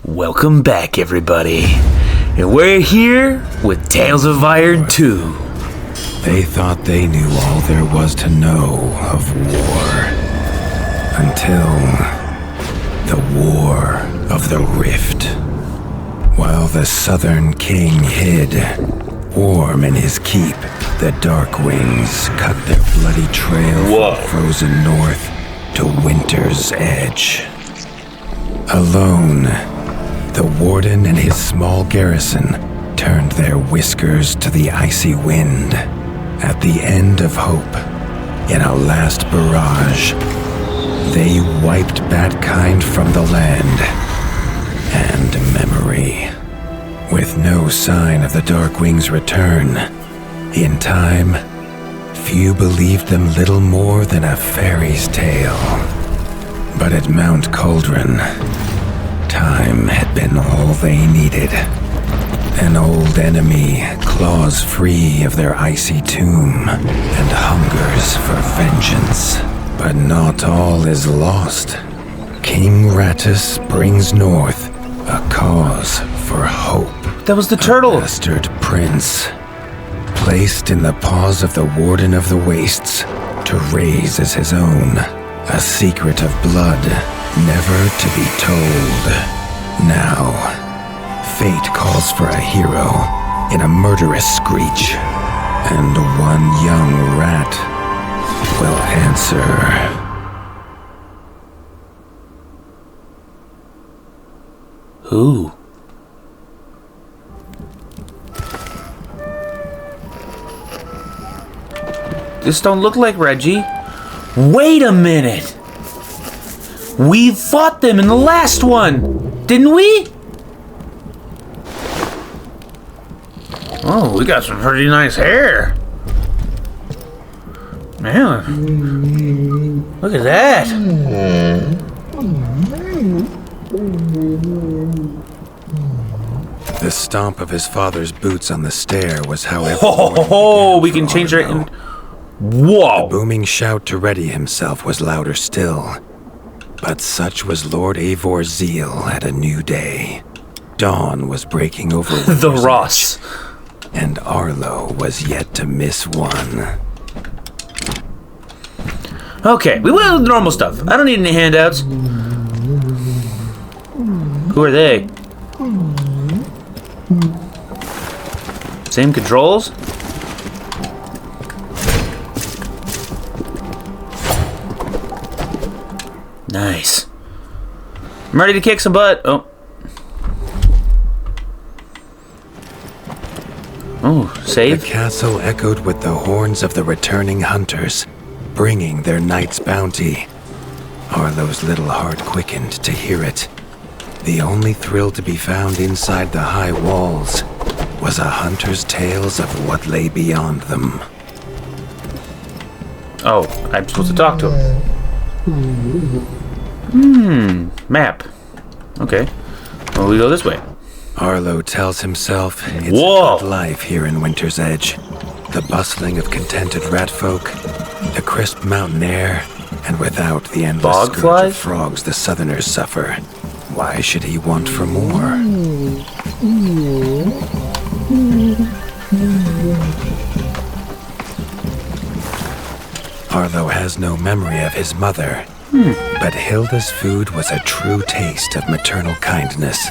Welcome back, everybody. And we're here with Tales of Iron 2. They thought they knew all there was to know of war. Until the War of the Rift. While the Southern King hid, warm in his keep, the Darkwings cut their bloody trail from frozen north to winter's edge. Alone, the Warden and his small garrison turned their whiskers to the icy wind. At the end of hope, in a last barrage, they wiped bad kind from the land and memory. With no sign of the Darkwings' return, in time, few believed them little more than a fairy's tale. But at Mount Cauldron, time had been all they needed. An old enemy claws free of their icy tomb and hungers for vengeance. But not all is lost. King Rattus brings north a cause for hope. That was the turtle. A bastard prince, placed in the paws of the Warden of the Wastes to raise as his own. A secret of blood, never to be told. Now, fate calls for a hero in a murderous screech, and one young rat will answer. Who? This don't look like Redgi. Wait a minute! We fought them in the last one, didn't we? Oh, we got some pretty nice hair. Man, look at that. The stomp of his father's boots on the stair was how We can change our... Whoa! The booming shout to ready himself was louder still. But such was Lord Eivor's zeal at a new day. Dawn was breaking over the Ross. And Arlo was yet to miss one. Okay, we went with the normal stuff. I don't need any handouts. Who are they? Same controls? Nice. I'm ready to kick some butt. Oh, save. The castle echoed with the horns of the returning hunters, bringing their night's bounty. Arlo's little heart quickened to hear it. The only thrill to be found inside the high walls was a hunter's tales of what lay beyond them. Oh, I'm supposed to talk to him. Map. Okay. Well, we go this way. Arlo tells himself it's a good life here in Winter's Edge. The bustling of contented ratfolk, the crisp mountain air, and without the endless scourge of frogs the southerners suffer. Why should he want for more? Arlo has no memory of his mother, but Hilda's food was a true taste of maternal kindness.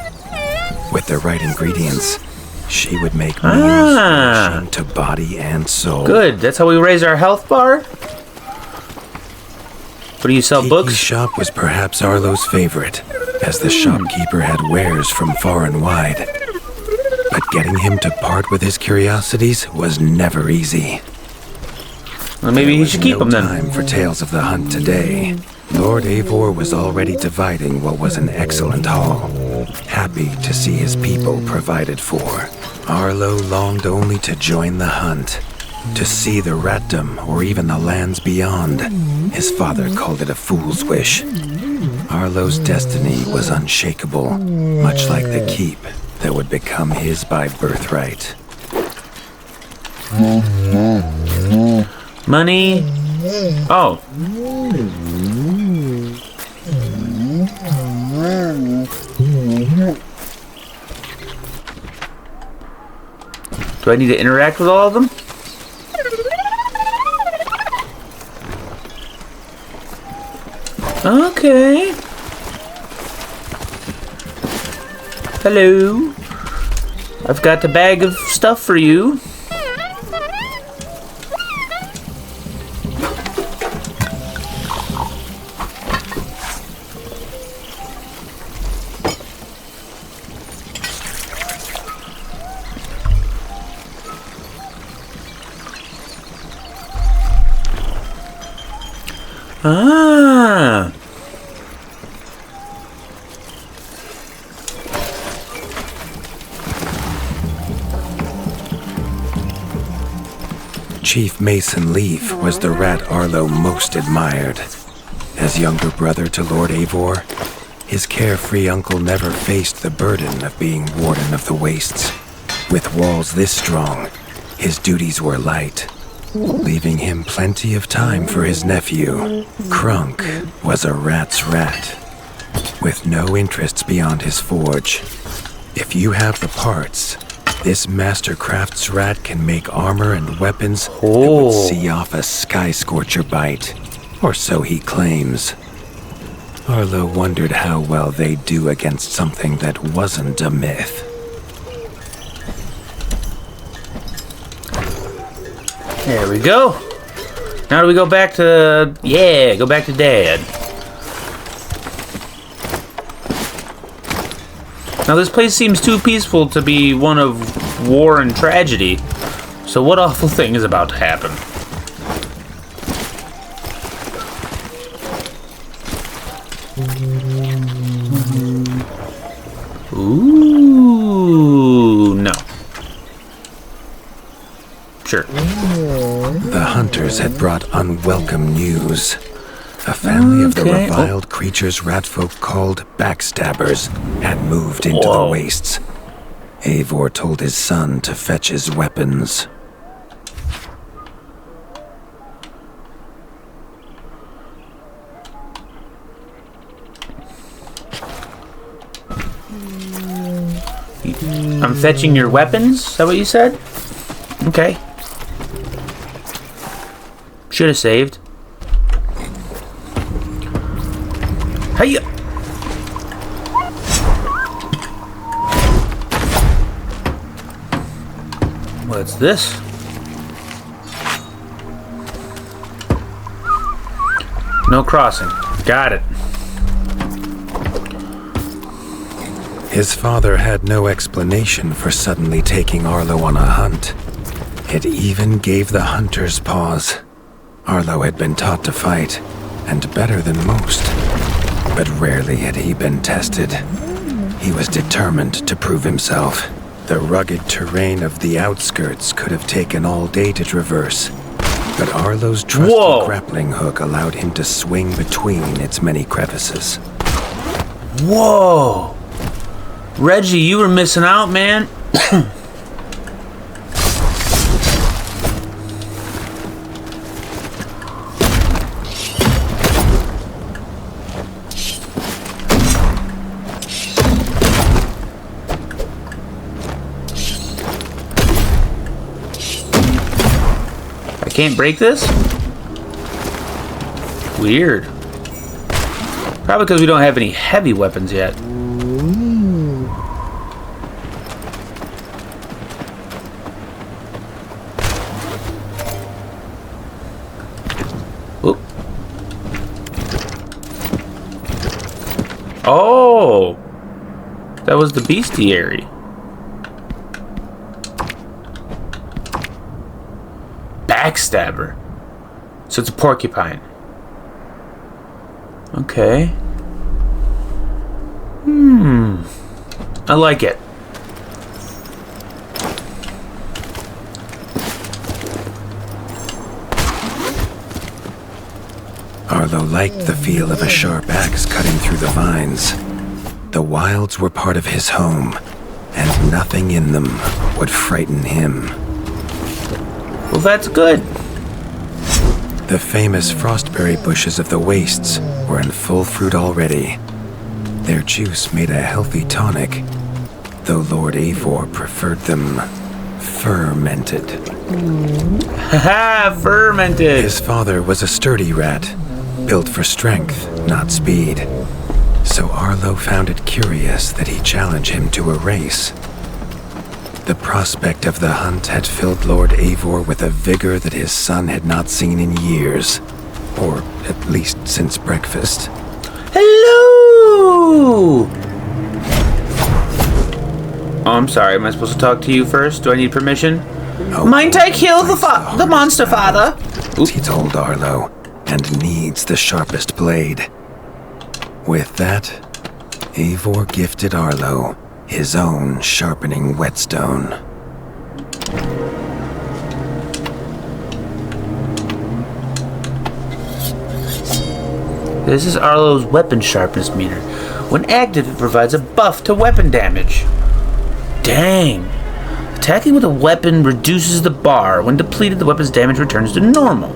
With the right ingredients, she would make meals nourishing to body and soul. Good, that's how we raise our health bar? What do you sell, books? Kiki's shop was perhaps Arlo's favorite, as the shopkeeper had wares from far and wide. But getting him to part with his curiosities was never easy. Well, maybe he should keep them then. There was no time for tales of the hunt today. Lord Eivor was already dividing what was an excellent haul, happy to see his people provided for. Arlo longed only to join the hunt, to see the ratdom or even the lands beyond. His father called it a fool's wish. Arlo's destiny was unshakable, much like the keep that would become his by birthright. Money. Oh. Do I need to interact with all of them? Okay. Hello. I've got a bag of stuff for you. Ah. Chief Mason Leaf was the rat Arlo most admired. As younger brother to Lord Eivor, his carefree uncle never faced the burden of being Warden of the Wastes. With walls this strong, his duties were light, leaving him plenty of time for his nephew. Krunk was a rat's rat, with no interests beyond his forge. If you have the parts, this Mastercraft's rat can make armor and weapons that would see off a sky scorcher bite, or so he claims. Arlo wondered how well they'd do against something that wasn't a myth. There we go. Now do we go back to... Yeah, go back to Dad. Now this place seems too peaceful to be one of war and tragedy. So what awful thing is about to happen? Ooh, no. Sure. The hunters had brought unwelcome news. A family of the reviled creatures ratfolk called backstabbers had moved into the wastes. Eivor told his son to fetch his weapons. I'm fetching your weapons? Is that what you said? Okay. Should have saved. Hiya! What's this? No crossing. Got it. His father had no explanation for suddenly taking Arlo on a hunt. It even gave the hunters pause. Arlo had been taught to fight, and better than most. But rarely had he been tested. He was determined to prove himself. The rugged terrain of the outskirts could have taken all day to traverse. But Arlo's trusty grappling hook allowed him to swing between its many crevices. Whoa! Redgi, you were missing out, man. I can't break this? Weird. Probably because we don't have any heavy weapons yet. Oh, that was the bestiary. Backstabber. So it's a porcupine. Okay. I like it. Arlo liked the feel of a sharp axe cutting through the vines. The wilds were part of his home, and nothing in them would frighten him. Well, that's good. The famous frostberry bushes of the wastes were in full fruit already. Their juice made a healthy tonic, though Lord Eivor preferred them fermented. Haha, fermented! His father was a sturdy rat, built for strength, not speed. So Arlo found it curious that he challenge him to a race. The prospect of the hunt had filled Lord Eivor with a vigor that his son had not seen in years, or at least since breakfast. Hello! Oh, I'm sorry. Am I supposed to talk to you first? Do I need permission? Oh, Mind I kill the monster father? He told Arlo, and needs the sharpest blade. With that, Eivor gifted Arlo his own sharpening whetstone. This is Arlo's weapon sharpness meter. When active, it provides a buff to weapon damage. Dang. Attacking with a weapon reduces the bar. When depleted, the weapon's damage returns to normal.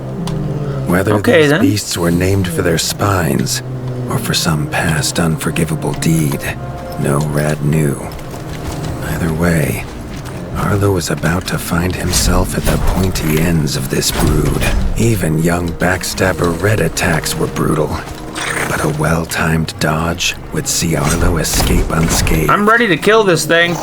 Whether these beasts were named for their spines, or for some past unforgivable deed, no rat knew. Either way, Arlo was about to find himself at the pointy ends of this brood. Even young backstabber Red attacks were brutal, but a well-timed dodge would see Arlo escape unscathed. I'm ready to kill this thing.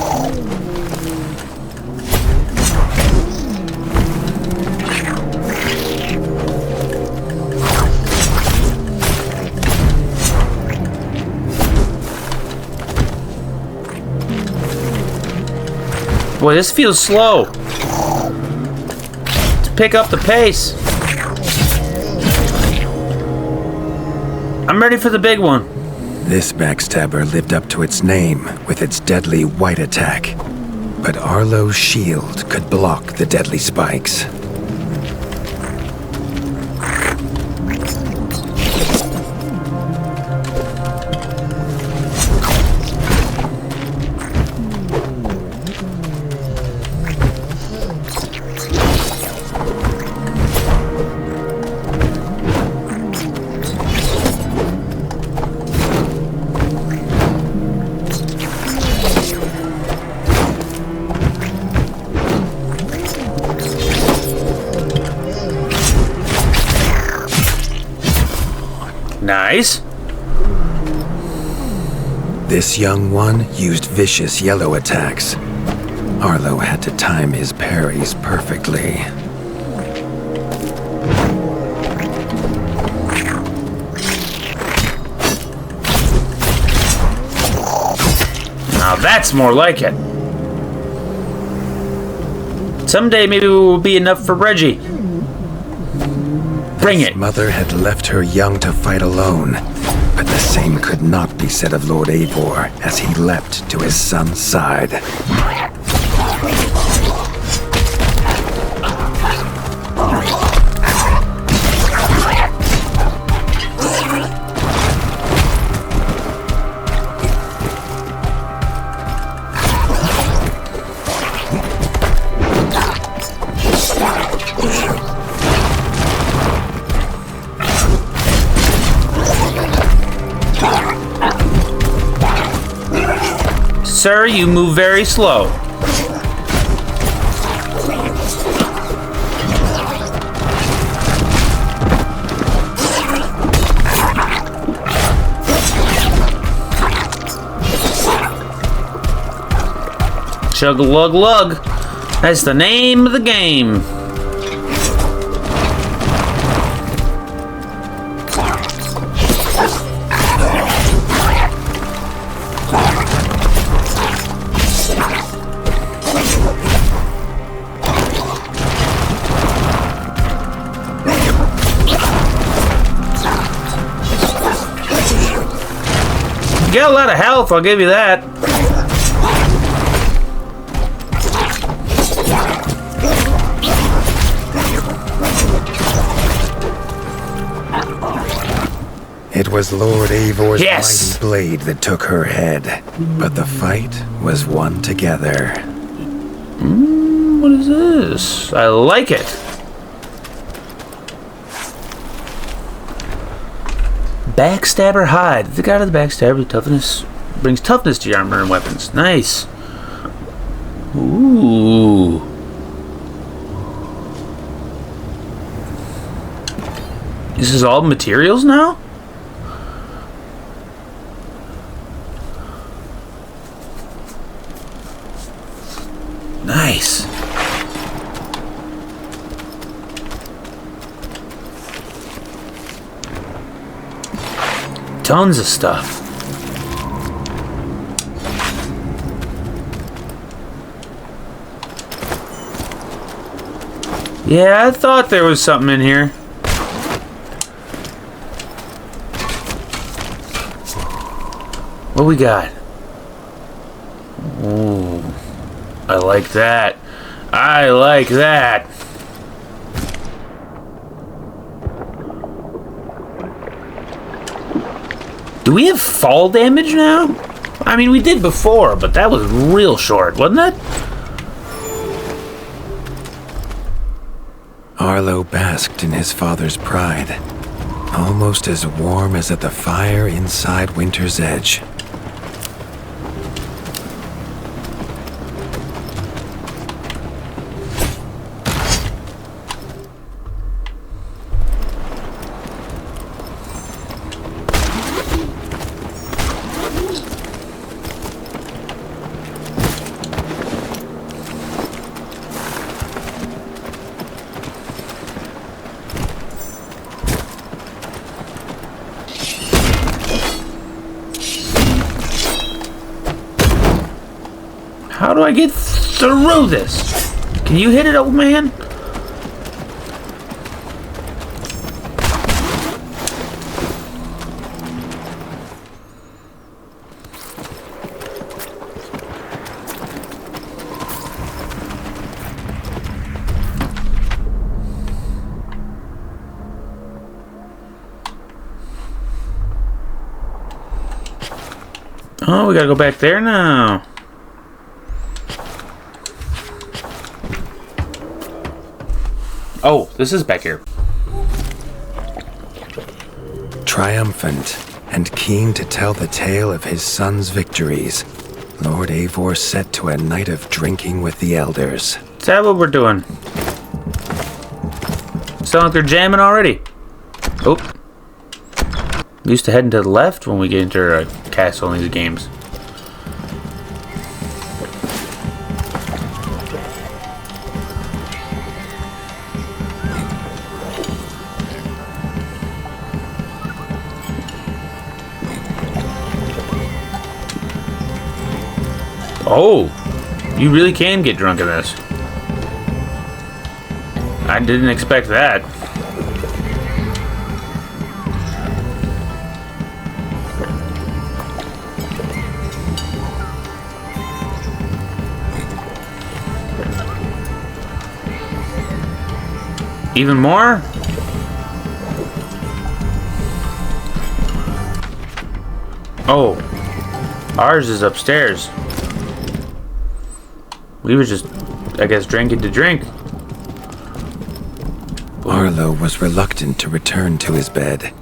Boy, this feels slow. Let's pick up the pace. I'm ready for the big one. This backstabber lived up to its name with its deadly white attack, but Arlo's shield could block the deadly spikes. Nice. This young one used vicious yellow attacks. Arlo had to time his parries perfectly. Now that's more like it. Someday maybe it will be enough for Redgi. Bring it. His mother had left her young to fight alone, but the same could not be said of Lord Eivor as he leapt to his son's side. Sir, you move very slow. Chug-a-lug-lug. That's the name of the game. You got a lot of health, I'll give you that. It was Lord Eivor's Yes! mighty blade that took her head, but the fight was won together. What is this? I like it. Backstabber hide. The guy of the backstabber toughness brings toughness to your armor and weapons. Nice. Ooh. This is all materials now? Nice. Tons of stuff. Yeah, I thought there was something in here. What we got? Ooh, I like that. I like that. Do we have fall damage now? I mean, we did before, but that was real short, wasn't it? Arlo basked in his father's pride, almost as warm as at the fire inside Winter's Edge. How do I get through this? Can you hit it, old man? Oh, we gotta go back there now. Oh, this is back here. Triumphant and keen to tell the tale of his son's victories, Lord Eivor set to a night of drinking with the elders. Is that what we're doing? Sound like they're jamming already. Oh. Used to heading to the left when we get into a castle in these games. Oh, you really can get drunk in this. I didn't expect that. Even more? Oh, ours is upstairs. We were just, I guess, drinking to drink. Arlo was reluctant to return to his bed,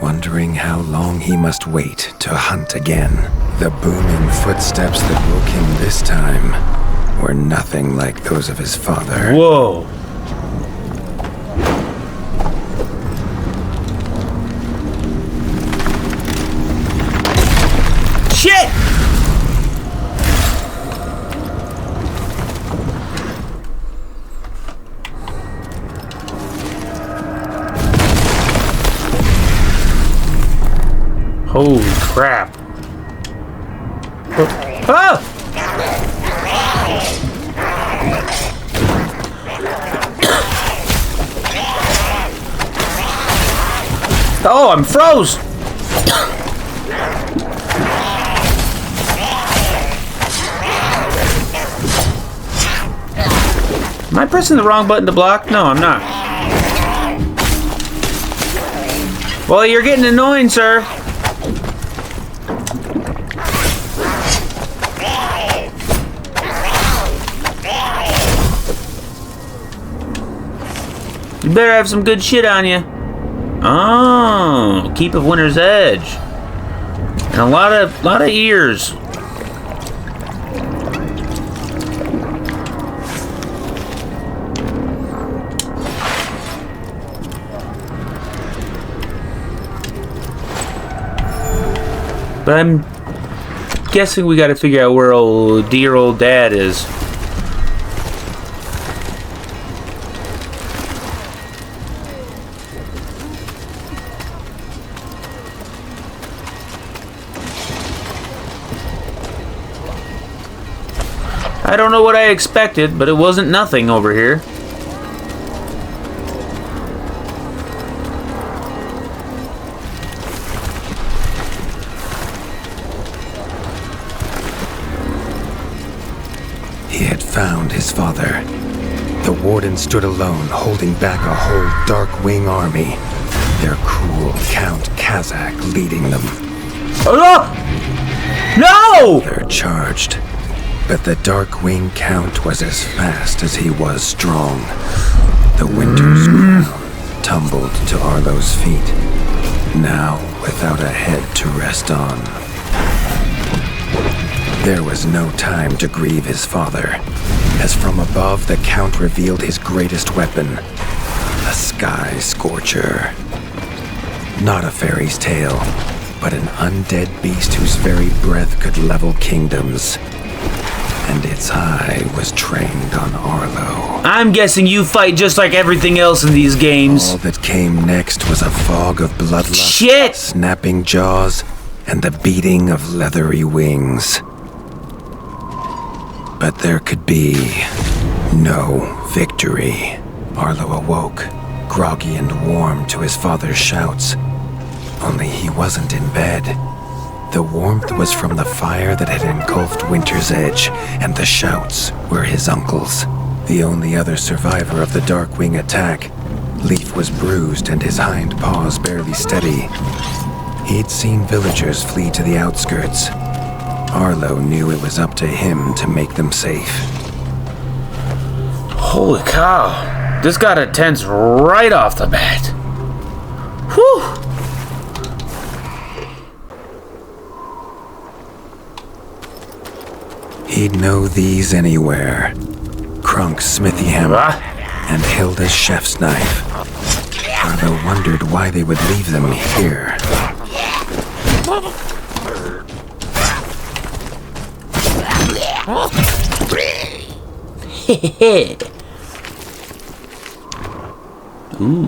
wondering how long he must wait to hunt again. The booming footsteps that woke him this time were nothing like those of his father. Whoa. Shit! Holy crap. Ah! Oh, I'm froze! Am I pressing the wrong button to block? No, I'm not. Well, you're getting annoying, sir. You better have some good shit on you. Oh, Keep of Winter's Edge. And a lot of ears. But I'm guessing we gotta figure out where dear old dad is. I don't know what I expected, but it wasn't nothing over here. He had found his father. The Warden stood alone, holding back a whole Darkwing army, their cruel Count Kazak leading them. No! They're charged, but the Darkwing Count was as fast as he was strong. The Winter's crown tumbled to Arlos' feet, now without a head to rest on. There was no time to grieve his father, as from above the Count revealed his greatest weapon, a Sky Scorcher. Not a fairy's tale, but an undead beast whose very breath could level kingdoms. And its eye was trained on Arlo. I'm guessing you fight just like everything else in these games. All that came next was a fog of bloodlust, Shit! snapping jaws, and the beating of leathery wings. But there could be no victory. Arlo awoke, groggy and warm to his father's shouts. Only he wasn't in bed. The warmth was from the fire that had engulfed Winter's Edge, and the shouts were his uncle's. The only other survivor of the Darkwing attack, Leaf was bruised and his hind paws barely steady. He'd seen villagers flee to the outskirts. Arlo knew it was up to him to make them safe. Holy cow. This got intense right off the bat. Whew. He'd know these anywhere. Krunk's smithy hammer and Hilda's chef's knife. Arlo wondered why they would leave them here. Ooh.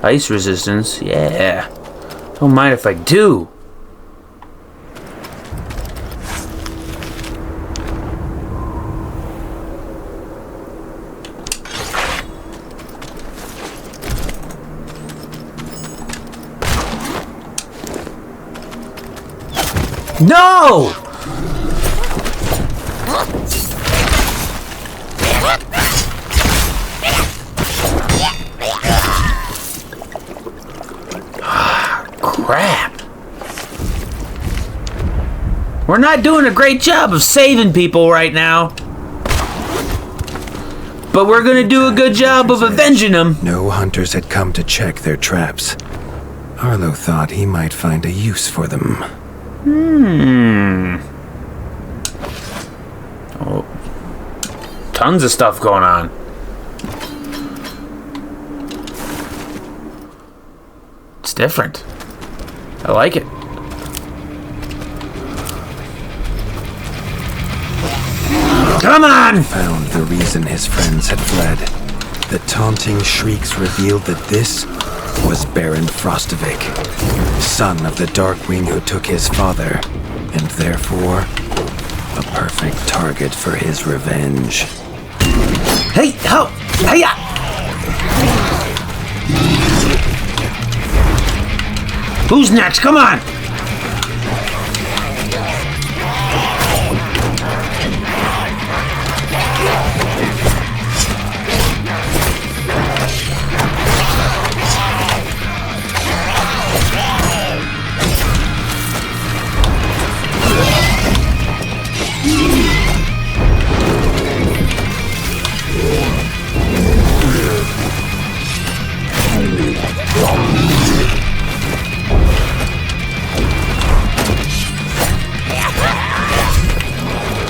Ice resistance, yeah. Don't mind if I do. No! Crap. We're not doing a great job of saving people right now. But we're gonna do a good job of avenging them. No hunters had come to check their traps. Arlo thought he might find a use for them. Oh. Tons of stuff going on. It's different. I like it. Come on! Found the reason his friends had fled. The taunting shrieks revealed that this was Baron Frostovik, son of the Darkwing who took his father, and therefore a perfect target for his revenge. Hey, how? Hey, who's next? Come on!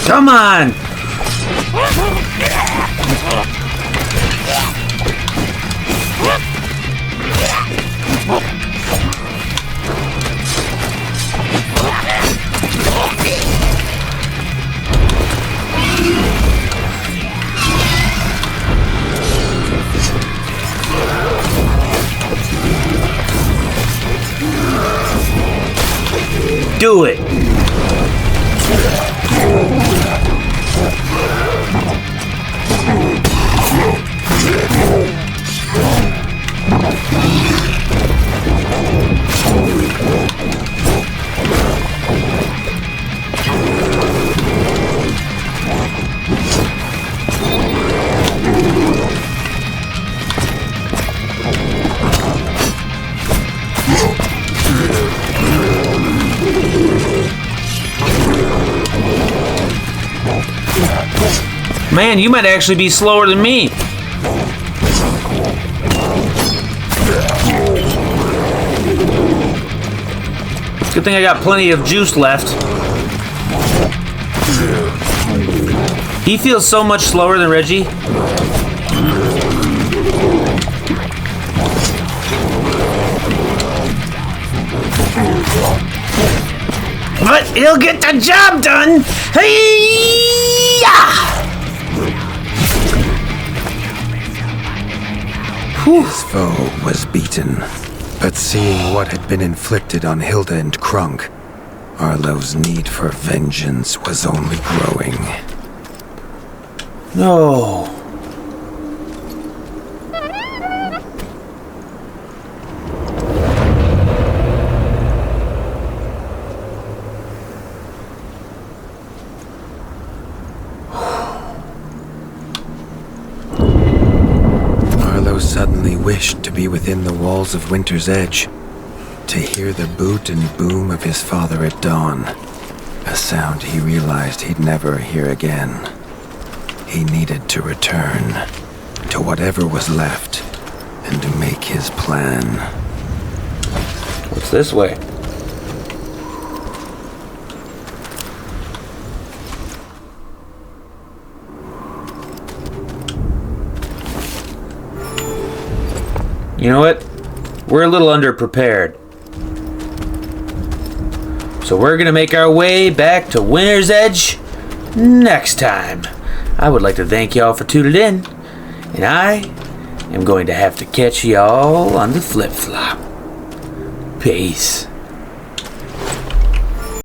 Come on! Do it! Man, you might actually be slower than me. Good thing I got plenty of juice left. He feels so much slower than Redgi. But he'll get the job done! Hey-ya! His foe was beaten, but seeing what had been inflicted on Hilda and Krunk, Arlo's need for vengeance was only growing. No. Suddenly wished to be within the walls of Winter's Edge, to hear the boot and boom of his father at dawn, a sound he realized he'd never hear again. He needed to return to whatever was left and make his plan. What's this way? You know what? We're a little underprepared. So we're gonna make our way back to Winter's Edge next time. I would like to thank y'all for tuning in, and I am going to have to catch y'all on the flip-flop. Peace.